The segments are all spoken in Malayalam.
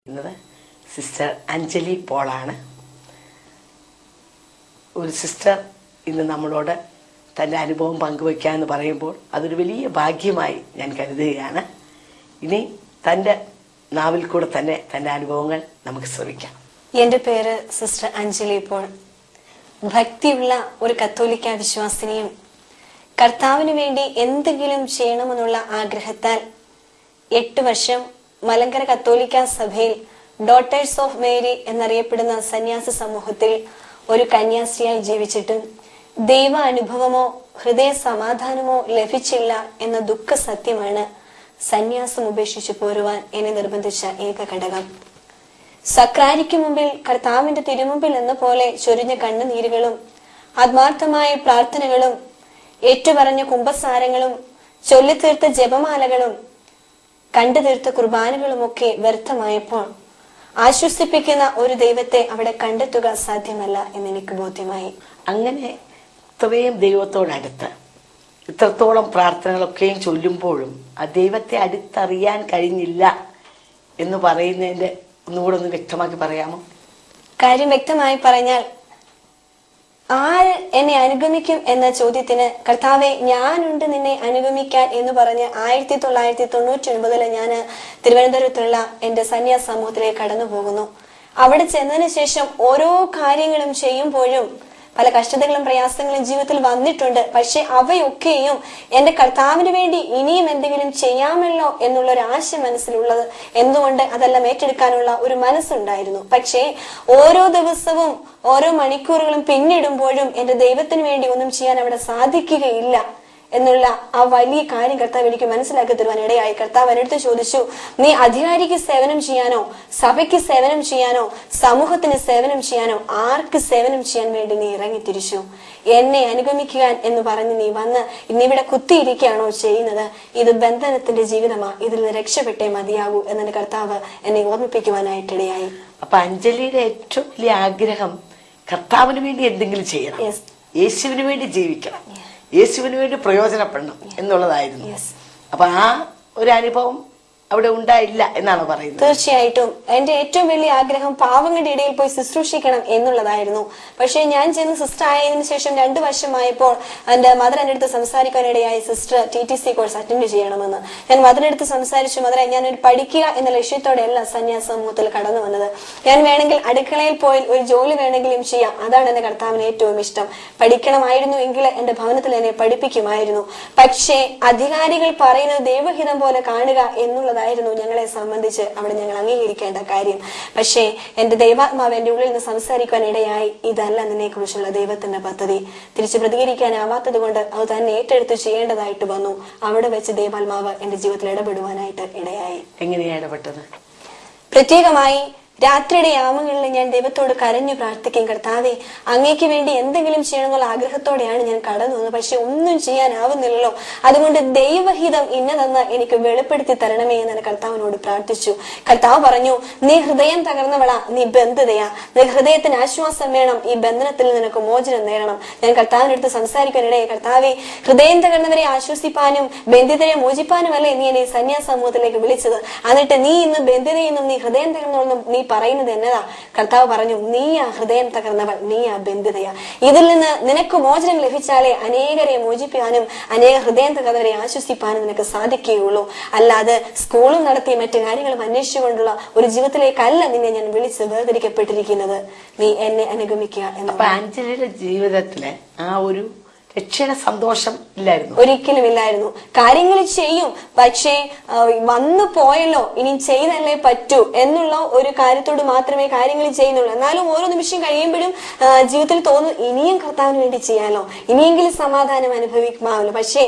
സിസ്റ്റർ അഞ്ജലി പോളാണ്. ഒരു സിസ്റ്റർ ഇന്ന് നമ്മളോട് തൻ്റെ അനുഭവം പങ്കുവയ്ക്കാമെന്ന് പറയുമ്പോൾ അതൊരു വലിയ ഭാഗ്യമായി ഞാൻ കരുതുകയാണ്. ഇനി തൻ്റെ നാവിൽ കൂടെ തന്നെ തൻ്റെ അനുഭവങ്ങൾ നമുക്ക് ശ്രമിക്കാം. എൻ്റെ പേര് സിസ്റ്റർ അഞ്ജലി പോൾ. ഭക്തിയുള്ള ഒരു കത്തോലിക്ക വിശ്വാസിനിയും കർത്താവിന് വേണ്ടി എന്തെങ്കിലും ചെയ്യണമെന്നുള്ള ആഗ്രഹത്താൽ 8 വർഷം മലങ്കര കത്തോലിക്ക സഭയിൽ ഡോട്ടേഴ്സ് ഓഫ് മേരി എന്നറിയപ്പെടുന്ന സന്യാസ സമൂഹത്തിൽ ഒരു കന്യാസ്ത്രീയായി ജീവിച്ചിട്ടും ദൈവ അനുഭവമോ ഹൃദയ സമാധാനമോ ലഭിച്ചില്ല എന്ന ദുഃഖ സത്യമാണ് സന്യാസം ഉപേക്ഷിച്ചു പോരുവാൻ എന്നെ നിർബന്ധിച്ച ഏക ഘടകം. സക്രാരിക്ക് മുമ്പിൽ കർത്താവിന്റെ തിരുമുമ്പിൽ എന്ന പോലെ ചൊരിഞ്ഞ കണ്ണുനീരുകളും ആത്മാർത്ഥമായ പ്രാർത്ഥനകളും ഏറ്റുപറഞ്ഞ കുംഭസാരങ്ങളും ചൊല്ലിത്തീർത്ത ജപമാലകളും കണ്ടു തീർത്ത കുർബാനകളുമൊക്കെ വ്യർത്ഥമായപ്പോൾ ആശ്വസിപ്പിക്കുന്ന ഒരു ദൈവത്തെ അവിടെ കണ്ടെത്തുക സാധ്യമല്ല എന്നെനിക്ക് ബോധ്യമായി. അങ്ങനെ ഇത്രയും ദൈവത്തോടടുത്ത് ഇത്രത്തോളം പ്രാർത്ഥനകളൊക്കെയും ചൊല്ലുമ്പോഴും ആ ദൈവത്തെ അടുത്തറിയാൻ കഴിഞ്ഞില്ല എന്ന് പറയുന്നതിന്റെ ഒന്നുകൂടെ ഒന്ന് വ്യക്തമാക്കി പറയാമോ? കാര്യം വ്യക്തമായി പറഞ്ഞാൽ, ആര് എന്നെ അനുഗമിക്കും എന്ന ചോദ്യത്തിന് കർത്താവെ ഞാനുണ്ട് നിന്നെ അനുഗമിക്കാൻ എന്ന് പറഞ്ഞ് 1999 ഞാൻ തിരുവനന്തപുരത്തുള്ള എന്റെ സന്യാസ സമൂഹത്തിലേക്ക് കടന്നു പോകുന്നു. അവിടെ ചെന്നതിന് ശേഷം ഓരോ കാര്യങ്ങളും ചെയ്യുമ്പോഴും പല കഷ്ടതകളും പ്രയാസങ്ങളും ജീവിതത്തിൽ വന്നിട്ടുണ്ട്. പക്ഷെ അവയൊക്കെയും എന്റെ കർത്താവിന് വേണ്ടി ഇനിയും എന്തെങ്കിലും ചെയ്യാമല്ലോ എന്നുള്ളൊരു ആശ മനസ്സിലുള്ളത് എന്തുകൊണ്ട് അതെല്ലാം ഏറ്റെടുക്കാനുള്ള ഒരു മനസ്സുണ്ടായിരുന്നു. പക്ഷേ ഓരോ ദിവസവും ഓരോ മണിക്കൂറുകളും പിന്നിടുമ്പോഴും എന്റെ ദൈവത്തിന് വേണ്ടി ഒന്നും ചെയ്യാൻ അവിടെ സാധിക്കുകയില്ല എന്നുള്ള ആ വലിയ കാര്യം കർത്താവ് എനിക്ക് മനസ്സിലാക്കി തരുവാൻ ഇടയായി. കർത്താവ് എന്നടുത്ത് ചോദിച്ചു, നീ അധികാരിക്ക് സേവനം ചെയ്യാനോ സഭയ്ക്ക് സേവനം ചെയ്യാനോ സമൂഹത്തിന് സേവനം ചെയ്യാനോ ആർക്ക് സേവനം ചെയ്യാൻ വേണ്ടി നീ ഇറങ്ങിത്തിരിച്ചു? എന്നെ അനുഗമിക്കുക എന്ന് പറഞ്ഞ് നീ വന്ന് ഇന്നിവിടെ കുത്തിയിരിക്കുകയാണോ ചെയ്യുന്നത്? ഇത് ബന്ധനത്തിന്റെ ജീവിതമാ, ഇതിൽ നിന്ന് രക്ഷപ്പെട്ടേ മതിയാകൂ എന്നെ കർത്താവ് എന്നെ ഓർമ്മിപ്പിക്കുവാനായിട്ടിടയായി. അപ്പൊ അഞ്ജലിയുടെ ഏറ്റവും വലിയ ആഗ്രഹം കർത്താവിന് വേണ്ടി എന്തെങ്കിലും ചെയ്യണം, യേശുവിന് വേണ്ടി ജീവിക്കണം, യേശുവിന് വേണ്ടി പ്രയോജനപ്പെടണം എന്നുള്ളതായിരുന്നു. അപ്പൊ ആ ഒരു അനുഭവം അവിടെ ഉണ്ടായില്ല എന്നാണ് പറയുന്നത്. തീർച്ചയായിട്ടും എന്റെ ഏറ്റവും വലിയ ആഗ്രഹം പാവങ്ങളുടെ ഇടയിൽ പോയി ശുശ്രൂഷിക്കണം എന്നുള്ളതായിരുന്നു. പക്ഷെ ഞാൻ ചെന്ന് സിസ്റ്റർ ആയതിനു ശേഷം 2 വർഷമായപ്പോൾ എന്റെ മദർ എന്റെ അടുത്ത് സംസാരിക്കാനിടയായി, സിസ്റ്റർ TTC കോഴ്സ് അറ്റൻഡ് ചെയ്യണമെന്ന്. ഞാൻ മദറിന്റെ അടുത്ത് സംസാരിച്ചു, മദറെ ഞാനൊരു പഠിക്കുക എന്ന ലക്ഷ്യത്തോടെയല്ല സന്യാസ സമൂഹത്തിൽ കടന്നു വന്നത്. ഞാൻ വേണമെങ്കിൽ അടുക്കളയിൽ പോയി ഒരു ജോലി വേണമെങ്കിലും ചെയ്യാം, അതാണ് എന്റെ കർത്താവിന് ഏറ്റവും ഇഷ്ടം. പഠിക്കണമായിരുന്നു എങ്കിൽ എന്റെ ഭവനത്തിൽ എന്നെ പഠിപ്പിക്കുമായിരുന്നു. പക്ഷേ അധികാരികൾ പറയുന്നത് ദൈവഹിതം പോലെ കാണുക എന്നുള്ളതായിരുന്നു ഞങ്ങളെ സംബന്ധിച്ച് അവിടെ ഞങ്ങൾ അംഗീകരിക്കേണ്ട കാര്യം. പക്ഷേ എന്റെ ദൈവാത്മാവ് എന്റെ ഉള്ളിൽ നിന്ന് സംസാരിക്കാൻ ഇടയായി, ഇതല്ല നിന്നെ കുറിച്ചുള്ള ദൈവത്തിന്റെ പദ്ധതി. തിരിച്ചു പ്രതികരിക്കാനാവാത്തത് കൊണ്ട് അത് തന്നെ ഏറ്റെടുത്ത് ചെയ്യേണ്ടതായിട്ട് വന്നു. അവിടെ വെച്ച് ദൈവാത്മാവ് എന്റെ ജീവിതത്തിൽ ഇടപെടുവാനായിട്ട് ഇടയായി. എങ്ങനെയാണ് ഇടപെട്ടത്? പ്രത്യേകമായി രാത്രിയുടെ യാമങ്ങളിൽ ഞാൻ ദൈവത്തോട് കരഞ്ഞു പ്രാർത്ഥിക്കും, കർത്താവെ അങ്ങേക്ക് വേണ്ടി എന്തെങ്കിലും ചെയ്യണമെന്നുള്ള ആഗ്രഹത്തോടെയാണ് ഞാൻ കടന്നു വന്നത്. പക്ഷെ ഒന്നും ചെയ്യാനാവുന്നില്ലല്ലോ, അതുകൊണ്ട് ദൈവഹിതം ഇന്നതെന്ന് എനിക്ക് വെളിപ്പെടുത്തി തരണമേ എന്ന് കർത്താവിനോട് പ്രാർത്ഥിച്ചു. കർത്താവ് പറഞ്ഞു, നീ ഹൃദയം തകർന്നവളാ, നീ ബന്ധിതയാ, നിനക്ക് ഹൃദയത്തിന് ആശ്വാസം വേണം, ഈ ബന്ധനത്തിൽ നിനക്ക് മോചനം നേടണം. ഞാൻ കർത്താവിന്റെ അടുത്ത് സംസാരിക്കാനിടയെ, കർത്താവെ ഹൃദയം തകർന്നവരെ ആശ്വസിപ്പാനും ബന്ധിതരെ മോചിപ്പാനുമല്ലേ നീ എന്നെ സന്യാസ സമൂഹത്തിലേക്ക് വിളിച്ചത്, എന്നിട്ട് നീ ഇന്ന് ബന്ധിതയെന്നും നീ ഹൃദയം തകർന്നവളെന്നും നീ പറയുന്നത് എന്നതാ? കർത്താവ് പറഞ്ഞു, നീയാ ഹൃദയം തകർന്നവൾ, നീയാ ബന്ധിതയാ. ഇതിൽ നിന്ന് നിനക്ക് മോചനം ലഭിച്ചാലേ അനേകരെ മോചിപ്പിക്കാനും അനേക ഹൃദയം തകർന്നവരെ ആശ്വസിപ്പാനും നിനക്ക് സാധിക്കുകയുള്ളൂ. അല്ലാതെ സ്കൂളും നടത്തി മറ്റു കാര്യങ്ങളും അന്വേഷിച്ചുകൊണ്ടുള്ള ഒരു ജീവിതത്തിലേക്കല്ല നിന്നെ ഞാൻ വിളിച്ച് വേർതിരിക്കപ്പെട്ടിരിക്കുന്നത്. നീ എന്നെ അനുഗമിക്കുക എന്ന്. അപ്പൊ അഞ്ജലിയുടെ ജീവിതത്തില് ആ ഒരു രക്ഷയുടെ സന്തോഷം ഇല്ലായിരുന്നു? ഒരിക്കലും ഇല്ലായിരുന്നു. കാര്യങ്ങൾ ചെയ്യും, പക്ഷേ വന്നു പോയല്ലോ ഇനി ചെയ്തല്ലേ പറ്റൂ എന്നുള്ള ഒരു കാര്യത്തോട് മാത്രമേ കാര്യങ്ങൾ ചെയ്യുന്നുള്ളൂ. എന്നാലും ഓരോ നിമിഷം കഴിയുമ്പോഴും ജീവിതത്തിൽ തോന്നുന്നു ഇനിയും കർത്താവിന് വേണ്ടി ചെയ്യാലോ, ഇനിയെങ്കിലും സമാധാനം അനുഭവിക്കാമല്ലോ. പക്ഷേ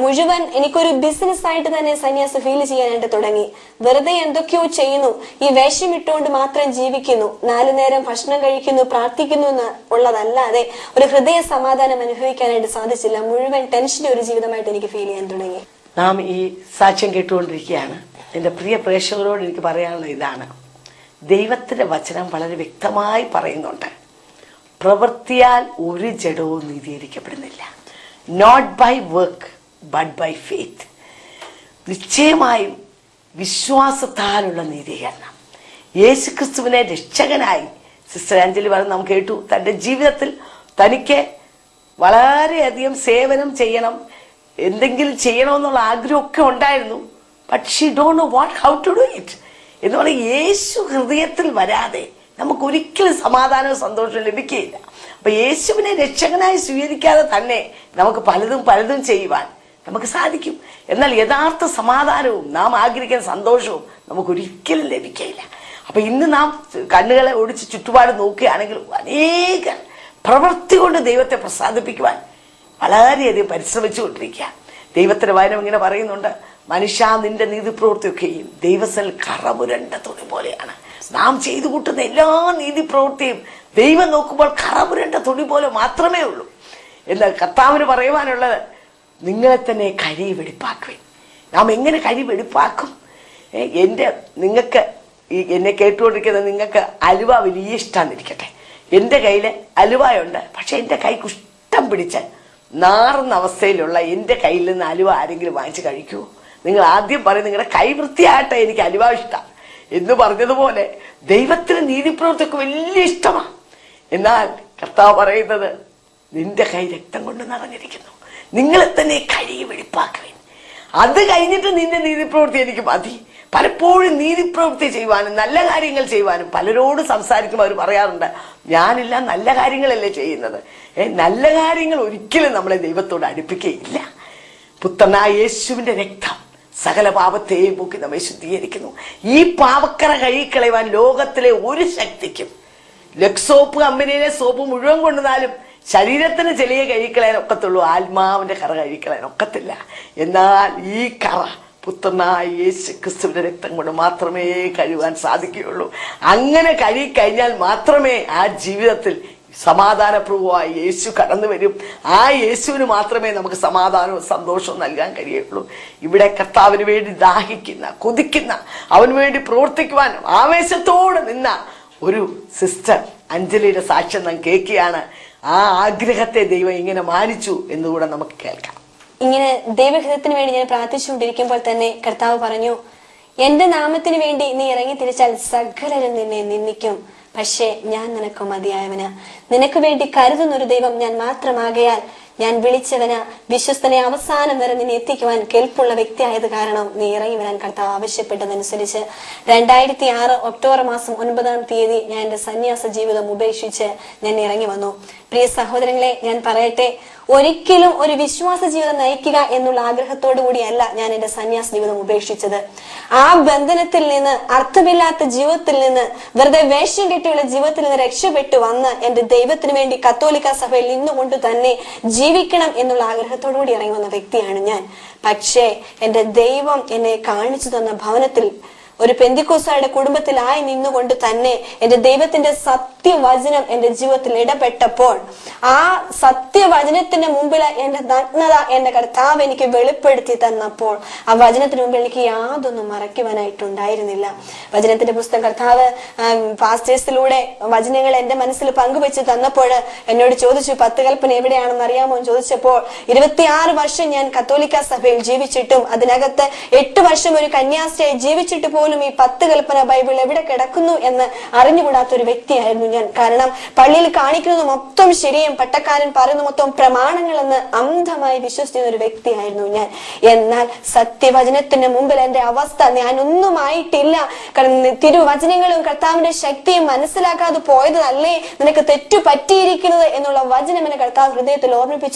മുഴുവൻ എനിക്കൊരു ബിസിനസ് ആയിട്ട് തന്നെ സന്യാസം ഫീൽ ചെയ്യാനായിട്ട് തുടങ്ങി. വെറുതെ എന്തൊക്കെയോ ചെയ്യുന്നു, ഈ വേഷം ഇട്ടുകൊണ്ട് മാത്രം ജീവിക്കുന്നു, 4 നേരം ഭക്ഷണം കഴിക്കുന്നു, പ്രാർത്ഥിക്കുന്നു എന്ന് ഉള്ളതല്ലാതെ ഒരു ഹൃദയ സമാധാനം അനുഭവിക്കാനായിട്ട് സാധിച്ചില്ല. മുഴുവൻ ടെൻഷന്റെ ഒരു ജീവിതമായിട്ട് എനിക്ക് ഫീൽ ചെയ്യാൻ തുടങ്ങി. നാം ഈ സാക്ഷ്യം കേട്ടുകൊണ്ടിരിക്കുകയാണ്. എന്റെ പ്രിയ പ്രേക്ഷകരോട് എനിക്ക് പറയാനുള്ള ഇതാണ്, ദൈവത്തിന്റെ വചനം വളരെ വ്യക്തമായി പറയുന്നുണ്ട്, പ്രവൃത്തിയാൽ ഒരു ജഡവും നീതീകരിക്കപ്പെടുന്നില്ല. Not by work but by faith. നിശ്ചയമായും വിശ്വാസത്താലുള്ള നീതീകരണം. യേശുക്രിസ്തുവിനെ രക്ഷകനായി സിസ്റ്റർ ആഞ്ചലി പറഞ്ഞ് നാം കേട്ടു. തൻ്റെ ജീവിതത്തിൽ തനിക്ക് വളരെയധികം സേവനം ചെയ്യണം, എന്തെങ്കിലും ചെയ്യണമെന്നുള്ള ആഗ്രഹമൊക്കെ ഉണ്ടായിരുന്നു. But she don't know how to do it എന്ന് പറഞ്ഞാൽ യേശു ഹൃദയത്തിൽ വരാതെ നമുക്ക് ഒരിക്കലും സമാധാനവും സന്തോഷവും ലഭിക്കുകയില്ല. അപ്പൊ യേശുവിനെ രക്ഷകനായി സ്വീകരിക്കാതെ തന്നെ നമുക്ക് പലതും ചെയ്യുവാൻ നമുക്ക് സാധിക്കും. എന്നാൽ യഥാർത്ഥ സമാധാനവും നാം ആഗ്രഹിക്കുന്ന സന്തോഷവും നമുക്ക് ഒരിക്കലും ലഭിക്കുകയില്ല. അപ്പൊ ഇന്ന് നാം കണ്ണുകളെ ഓടിച്ച് ചുറ്റുപാട് നോക്കുകയാണെങ്കിൽ അനേക പ്രവൃത്തി കൊണ്ട് ദൈവത്തെ പ്രസാദിപ്പിക്കുവാൻ വളരെയധികം പരിശ്രമിച്ചുകൊണ്ടിരിക്കുക. ദൈവത്തിന്റെ വചനം ഇങ്ങനെ പറയുന്നുണ്ട്, മനുഷ്യ നിന്റെ നീതിപ്രവൃത്തിയൊക്കെയും ദൈവത്തിൽ കറപുരണ്ട തുണി പോലെയാണ്. നാം ചെയ്തു കൂട്ടുന്ന എല്ലാ നീതിപ്രവൃത്തിയും ദൈവം നോക്കുമ്പോൾ കറപുരണ്ട തുണി പോലെ മാത്രമേ ഉള്ളൂ. എന്നാൽ കർത്താവിന് പറയുവാനുള്ളത്, നിങ്ങളെ തന്നെ കരി വെടിപ്പാക്കുവിൻ. നാം എങ്ങനെ കരി വെടിപ്പാക്കും? നിങ്ങൾക്ക് എന്നെ കേട്ടുകൊണ്ടിരിക്കുന്ന നിങ്ങൾക്ക് അലുവ വലിയ ഇഷ്ടമാണെന്നിരിക്കട്ടെ. എൻ്റെ കയ്യിൽ അലുവയുണ്ട്, പക്ഷെ എൻ്റെ കൈ കുഷ്ഠം പിടിച്ച് നാറുന്ന അവസ്ഥയിലുള്ള എൻ്റെ കയ്യിൽ നിന്ന് അലുവ ആരെങ്കിലും വാങ്ങിച്ച് കഴിക്കുമോ? നിങ്ങൾ ആദ്യം പറയും നിങ്ങളുടെ കൈ വൃത്തിയാകട്ടെ, എനിക്ക് അലുവ ഇഷ്ടം എന്ന് പറഞ്ഞതുപോലെ ദൈവത്തിന് നീതിപ്രവൃത്തിയൊക്കെ വലിയ ഇഷ്ടമാണ്. എന്നാൽ കർത്താവ് പറയുന്നത്, നിന്റെ കൈ രക്തം കൊണ്ട് നിറഞ്ഞിരിക്കുന്നു, നിങ്ങളെ തന്നെ കഴുകി വെടിപ്പാക്കുവിൻ. അത് കഴിഞ്ഞിട്ട് നിന്റെ നീതിപ്രവൃത്തി എനിക്ക് മതി. പലപ്പോഴും നീതിപ്രവൃത്തി ചെയ്യുവാനും നല്ല കാര്യങ്ങൾ ചെയ്യുവാനും പലരോട് സംസാരിക്കുമ്പോൾ അവർ പറയാറുണ്ട്, ഞാനെല്ലാം നല്ല കാര്യങ്ങളല്ലേ ചെയ്യുന്നത്. നല്ല കാര്യങ്ങൾ ഒരിക്കലും നമ്മളെ ദൈവത്തോട് അടുപ്പിക്കുകയില്ല. പുത്രനായ യേശുവിന്റെ രക്തം സകല പാപത്തെയും പോക്കി നമ്മെ ശുദ്ധീകരിക്കുന്നു. ഈ പാവക്കറ കഴുകിക്കളയുവാൻ ലോകത്തിലെ ഒരു ശക്തിക്കും, ലക്സോപ്പ് കമ്പനിയിലെ സോപ്പ് മുഴുവൻ കൊണ്ടുവന്നാലും ശരീരത്തിന് ചെളിയെ കഴുകിക്കളയാൻ ഒക്കത്തുള്ളൂ, ആത്മാവിന്റെ കറ കഴുകിക്കളയാൻ ഒക്കത്തില്ല. എന്നാൽ ഈ കറ പുത്രനായ യേശു ക്രിസ്തുവിന്റെ രക്തം കൊണ്ട് മാത്രമേ കഴുകാൻ സാധിക്കുകയുള്ളൂ. അങ്ങനെ കഴുകിക്കഴിഞ്ഞാൽ മാത്രമേ ആ ജീവിതത്തിൽ സമാധാനപ്രഭുവായി യേശു കടന്നു വരും. ആ യേശുവിന് മാത്രമേ നമുക്ക് സമാധാനവും സന്തോഷവും നൽകാൻ കഴിയുള്ളൂ. ഇവിടെ കർത്താവിന് വേണ്ടി ദാഹിക്കുന്ന, കൊതിക്കുന്ന, അവന് വേണ്ടി പ്രവർത്തിക്കുവാൻ ആവേശത്തോടെ നിന്ന ഒരു സിസ്റ്റർ അഞ്ജലിയുടെ സാക്ഷ്യം നാം കേൾക്കുകയാണ്. ആ ആഗ്രഹത്തെ ദൈവം ഇങ്ങനെ മാനിച്ചു എന്നുകൂടെ നമുക്ക് കേൾക്കാം. ഇങ്ങനെ ദൈവഹിതത്തിന് വേണ്ടി ഞാൻ പ്രാർത്ഥിച്ചുകൊണ്ടിരിക്കുമ്പോൾ തന്നെ കർത്താവ് പറഞ്ഞു, എന്റെ നാമത്തിന് വേണ്ടി നീ ഇറങ്ങി തിരിച്ചാൽ സകലരും നിന്നെ നിന്ദിക്കും, പക്ഷേ ഞാൻ നിനക്ക് മതിയായവന്. നിനക്ക് വേണ്ടി കരുതുന്നൊരു ദൈവം ഞാൻ മാത്രമാകയാൽ ഞാൻ വിളിച്ചവന് വിശ്വസ്തനെ അവസാനം വരെ നിന്നെ എത്തിക്കുവാൻ കെൽപ്പുള്ള വ്യക്തിയായത് കാരണം നീ ഇറങ്ങി വരാൻ കർത്താവ് ആവശ്യപ്പെട്ടതനുസരിച്ച് 2006 ഒക്ടോബർ മാസം 9-ാം തീയതി ഞാൻ എന്റെ സന്യാസ ജീവിതം ഉപേക്ഷിച്ച് ഞാൻ ഇറങ്ങി വന്നു. പ്രിയ സഹോദരങ്ങളെ, ഞാൻ പറയട്ടെ, ഒരിക്കലും ഒരു വിശ്വാസ ജീവിതം നയിക്കുക എന്നുള്ള ആഗ്രഹത്തോടു കൂടിയല്ല ഞാൻ എന്റെ സന്യാസ ജീവിതം ഉപേക്ഷിച്ചത്. ആ ബന്ധനത്തിൽ നിന്ന്, അർത്ഥമില്ലാത്ത ജീവിതത്തിൽ നിന്ന്, വെറുതെ വേഷം കെട്ടിയുള്ള ജീവിതത്തിൽ നിന്ന് രക്ഷപ്പെട്ടു വന്ന് എന്റെ ദൈവത്തിന് വേണ്ടി കത്തോലിക്ക സഭയിൽ നിന്നുകൊണ്ട് തന്നെ ജീവിക്കണം എന്നുള്ള ആഗ്രഹത്തോടു കൂടി ഇറങ്ങി വന്ന വ്യക്തിയാണ് ഞാൻ. പക്ഷേ എന്റെ ദൈവം എന്നെ കാണിച്ചു തന്ന ഭവനത്തിൽ, ഒരു പെന്തിക്കോസ്തായുടെ കുടുംബത്തിലായി നിന്നുകൊണ്ട് തന്നെ എന്റെ ദൈവത്തിന്റെ സത്യവചനം എന്റെ ജീവിതത്തിൽ ഇടപെട്ടപ്പോൾ, ആ സത്യവചനത്തിന്റെ മുമ്പിൽ എന്റെ നഗ്നത എന്റെ കർത്താവ് എനിക്ക് വെളിപ്പെടുത്തി തന്നപ്പോൾ, ആ വചനത്തിന് മുമ്പിൽ എനിക്ക് യാതൊന്നും മറയ്ക്കുവാനായിട്ടുണ്ടായിരുന്നില്ല. വചനത്തിന്റെ പുസ്തകം കർത്താവ് പാസ്റ്റേഴ്സിലൂടെ വചനങ്ങൾ എന്റെ മനസ്സിൽ പങ്കുവെച്ച് തന്നപ്പോൾ എന്നോട് ചോദിച്ചു, 10 കൽപ്പന എവിടെയാണെന്ന് അറിയാമോ എന്ന് ചോദിച്ചപ്പോൾ, 26 വർഷം ഞാൻ കത്തോലിക്ക സഭയിൽ ജീവിച്ചിട്ടും അതിനകത്ത് 8 വർഷം ഒരു കന്യാസ്ത്രീയായി ജീവിച്ചിട്ട് പോലും ഈ 10 കൽപ്പന ബൈബിൾ എവിടെ കിടക്കുന്നു എന്ന് അറിഞ്ഞുകൂടാത്ത ഒരു വ്യക്തിയായിരുന്നു ഞാൻ. കാരണം പള്ളിയിൽ കാണിക്കുന്നത് മൊത്തം ശരിയും പട്ടക്കാരൻ പറയുന്ന മൊത്തം പ്രമാണങ്ങളെന്ന് അന്ധമായി വിശ്വസിക്കുന്ന ഒരു വ്യക്തിയായിരുന്നു ഞാൻ. എന്നാൽ സത്യവചനത്തിന് മുമ്പിൽ എന്റെ അവസ്ഥ, ഞാനൊന്നും ആയിട്ടില്ല, തിരുവചനങ്ങളും കർത്താവിന്റെ ശക്തിയും മനസ്സിലാക്കാതെ പോയതല്ലേ നിനക്ക് തെറ്റു പറ്റിയിരിക്കുന്നത് എന്നുള്ള വചനം എന്നെ കർത്താവ് ഹൃദയത്തിൽ ഓർമ്മിപ്പിച്ചു